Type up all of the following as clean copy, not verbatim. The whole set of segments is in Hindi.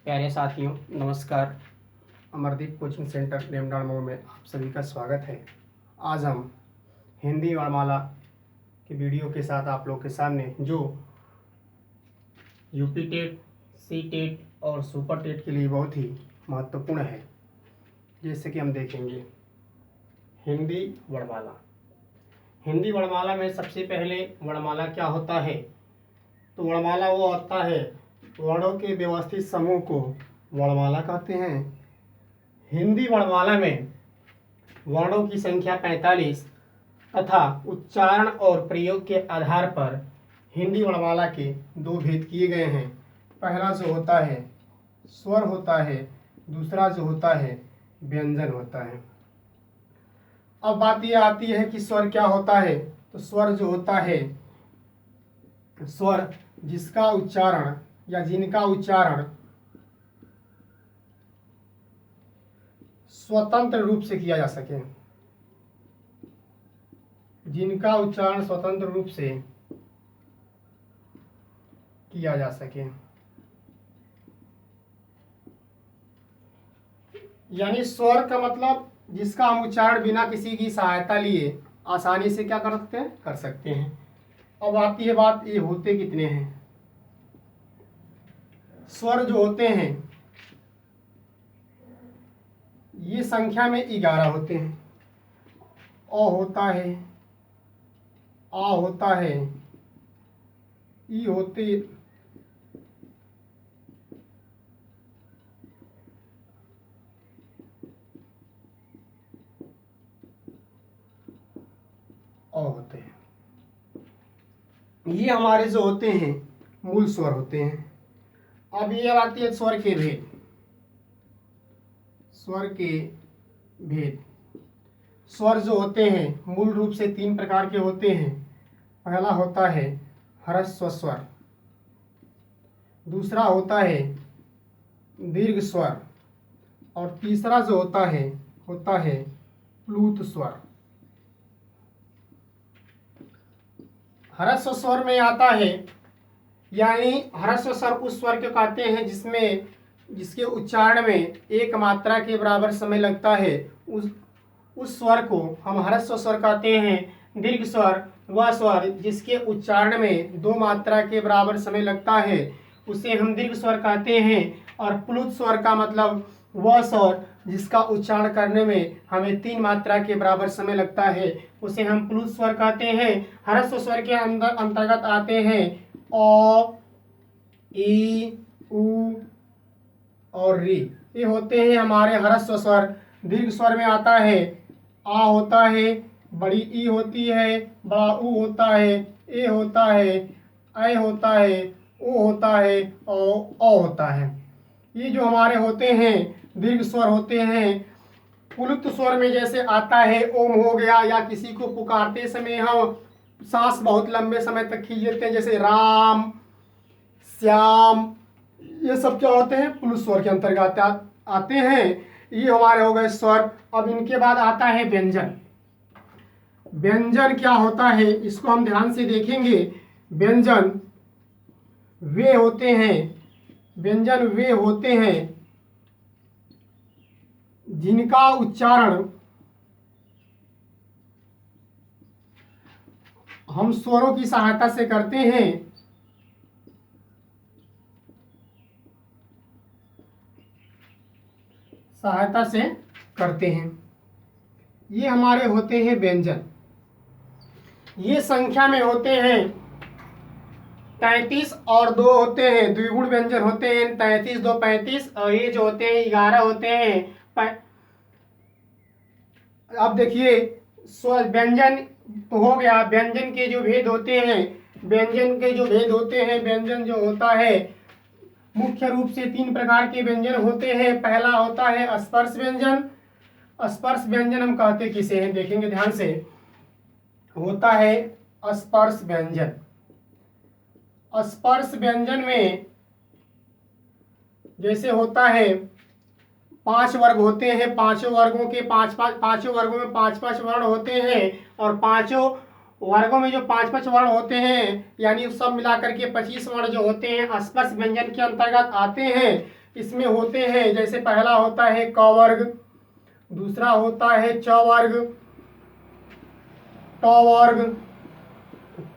प्यारे साथियों, नमस्कार। अमरदीप कोचिंग सेंटर नेमडाड़ मोड़ में आप सभी का स्वागत है। आज हम हिंदी वर्णमाला की वीडियो के साथ आप लोग के सामने जो यूपी टेट, सी टेट और सुपर टेट के लिए बहुत ही महत्वपूर्ण है, जैसे कि हम देखेंगे हिंदी वर्णमाला। हिंदी वर्णमाला में सबसे पहले वर्णमाला क्या होता है, तो वर्णमाला वो होता है वर्णों के व्यवस्थित समूह को वर्णमाला कहते हैं। हिंदी वर्णमाला में वर्णों की संख्या 45 तथा उच्चारण और प्रयोग के आधार पर हिंदी वर्णमाला के दो भेद किए गए हैं। पहला जो होता है स्वर होता है, दूसरा जो होता है व्यंजन होता है। अब बात यह आती है कि स्वर क्या होता है, तो स्वर जो होता है, स्वर जिसका उच्चारण या जिनका उच्चारण स्वतंत्र रूप से किया जा सके, जिनका उच्चारण स्वतंत्र रूप से किया जा सके, यानी स्वर का मतलब जिसका हम उच्चारण बिना किसी की सहायता लिए आसानी से क्या कर सकते हैं। अब आती है बात, ये होते कितने हैं। स्वर जो होते हैं ये संख्या में 11 होते हैं। अ होता है, आ होता है, ई होते, अ होते हैं। ये हमारे जो होते हैं मूल स्वर होते हैं। अब ये आती है स्वर के भेद। स्वर के भेद, स्वर जो होते हैं मूल रूप से 3 प्रकार के होते हैं। पहला होता है ह्रस्व स्वर, दूसरा होता है दीर्घ स्वर और तीसरा जो होता है प्लूत स्वर। ह्रस्व स्वर में आता है, यानी ह्रस्व स्वर उस स्वर को कहते हैं जिसके उच्चारण में एक मात्रा के बराबर समय लगता है। उस स्वर को हम ह्रस्व स्वर कहते हैं। दीर्घ स्वर वह स्वर जिसके उच्चारण में 2 मात्रा के बराबर समय लगता है, उसे हम दीर्घ स्वर कहते हैं। और प्लुत स्वर का मतलब वह स्वर जिसका उच्चारण करने में हमें 3 मात्रा के बराबर समय लगता है, उसे हम प्लुत स्वर कहते हैं। ह्रस्व स्वर के अंतर्गत आते हैं अ, ई, उ और री, ये होते हैं हमारे ह्रस्व स्वर। दीर्घ स्वर में आता है आ होता है, बड़ी ई होती है, बड़ा उ होता है, ए होता है, ऐ होता है, ओ होता है और अ होता है। ये जो हमारे होते हैं दीर्घ स्वर होते हैं। प्लुत स्वर में जैसे आता है ओम हो गया, या किसी को पुकारते समय हम सांस बहुत लंबे समय तक खींच लेते हैं, जैसे राम, श्याम, ये सब क्या होते हैं प्लुत स्वर के अंतर्गत आते हैं। ये हमारे हो गए स्वर। अब इनके बाद आता है व्यंजन। व्यंजन क्या होता है इसको हम ध्यान से देखेंगे। व्यंजन वे होते हैं जिनका उच्चारण हम स्वरों की सहायता से करते हैं। ये हमारे होते हैं व्यंजन। ये संख्या में होते हैं 33 और 2 होते हैं, द्विगुण व्यंजन होते हैं 33 2 35, और ये जो होते हैं 11 होते हैं। अब देखिए व्यंजन तो हो गया। व्यंजन के जो भेद होते हैं, व्यंजन जो होता है मुख्य रूप से 3 प्रकार के व्यंजन होते हैं। पहला होता है स्पर्श व्यंजन। स्पर्श व्यंजन हम कहते किसे हैं, देखेंगे ध्यान से। होता है स्पर्श व्यंजन। स्पर्श व्यंजन में जैसे होता है 5 वर्ग होते हैं, पांचों वर्गों में 5-5 वर्ण होते हैं, और पांचों वर्गों में जो 5-5 वर्ण होते हैं, यानी सब मिलाकर के 25 वर्ण जो होते हैं स्पर्श व्यंजन के अंतर्गत आते हैं। इसमें होते हैं, जैसे पहला होता है क वर्ग, दूसरा होता है च वर्ग, ट वर्ग,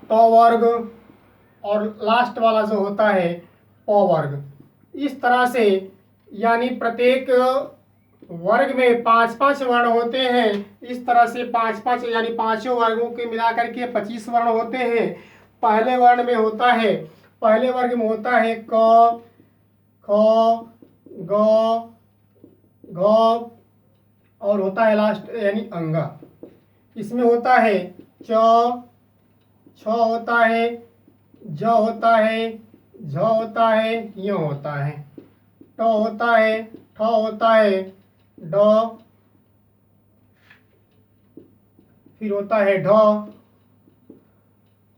ट वर्ग, और लास्ट वाला जो होता है प वर्ग। इस तरह से यानी प्रत्येक वर्ग में 5-5 वर्ण होते हैं। इस तरह से 5-5 यानी पांचों वर्गों के मिलाकर के 25 वर्ण होते हैं। पहले वर्ग में होता है क, ख, ग, घ, और होता है लास्ट यानी अंगा। इसमें होता है च, छ होता है, ज होता है, झ होता है, य होता है, ट होता है, ठ होता है, ड, फिर होता है ढ,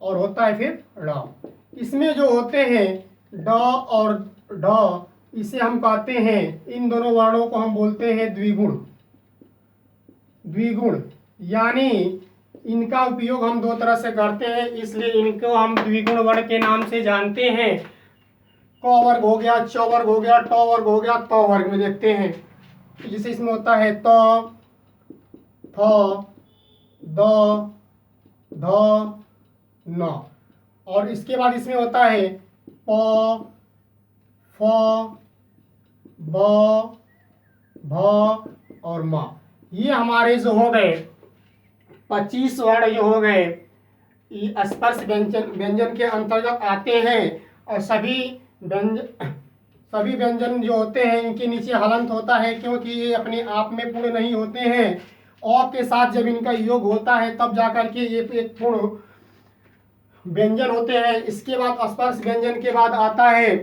और होता है फिर ड़। इसमें जो होते हैं ड और ढ, इसे हम कहते हैं, इन दोनों वर्णों को हम बोलते हैं द्विगुण। द्विगुण यानी इनका उपयोग हम दो तरह से करते हैं, इसलिए इनको हम द्विगुण वर्ण के नाम से जानते हैं। क वर्ग हो गया, च वर्ग हो गया, ट वर्ग हो गया, त वर्ग में देखते हैं। जैसे इसमें होता है त, थ, द, ध, न, और इसके बाद इसमें होता है प, फ, ब, भ और म। ये हमारे जो हो गए 25 वर्ण जो हो गए, ये स्पर्श व्यंजन के अंतर्गत आते हैं। और सभी व्यंजन जो होते हैं इनके नीचे हलंत होता है, क्योंकि ये अपने आप में पूर्ण नहीं होते हैं। अ के साथ जब इनका योग होता है तब जाकर के ये एक पूर्ण व्यंजन होते हैं। इसके बाद स्पर्श व्यंजन के बाद आता है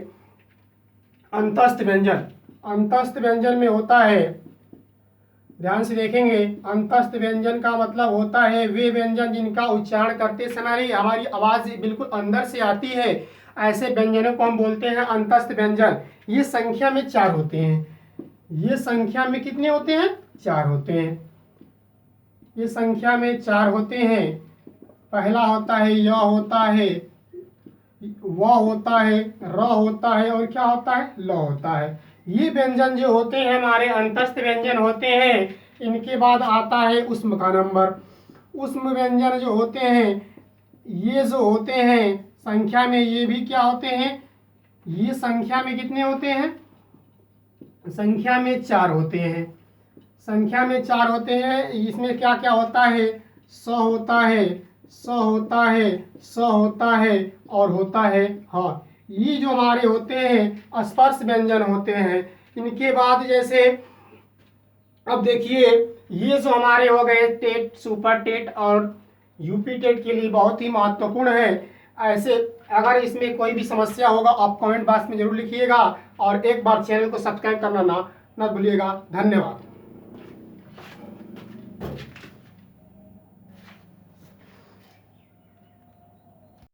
अंतस्थ व्यंजन। अंतस्थ व्यंजन में होता है, ध्यान से देखेंगे, अंतस्थ व्यंजन का मतलब होता है वे व्यंजन जिनका उच्चारण करते समय हमारी आवाज बिल्कुल अंदर से आती है, ऐसे व्यंजनों को हम बोलते हैं अंतस्थ व्यंजन। ये संख्या में 4 होते हैं। ये संख्या में कितने होते हैं? 4 होते हैं। ये संख्या में 4 होते हैं। पहला होता है य होता है, व होता है, र होता है, और क्या होता है? ल होता है। ये व्यंजन जो होते हैं हमारे अंतस्थ व्यंजन होते हैं। इनके बाद आता है ऊष्म का नंबर। ऊष्म व्यंजन जो होते हैं, ये जो होते हैं संख्या में, ये भी क्या होते हैं? ये संख्या में कितने होते हैं? संख्या में 4 होते हैं। संख्या में 4 होते हैं। इसमें क्या क्या होता है? स होता है, स होता है, स होता है, और होता है ह। ये जो हमारे होते हैं स्पर्श व्यंजन होते हैं। इनके बाद जैसे अब देखिए, ये जो हमारे हो गए टेट, सुपर टेट और यूपी टेट के लिए बहुत ही महत्वपूर्ण है। ऐसे अगर इसमें कोई भी समस्या होगा आप कमेंट बॉक्स में जरूर लिखिएगा, और एक बार चैनल को सब्सक्राइब करना ना भूलिएगा। धन्यवाद।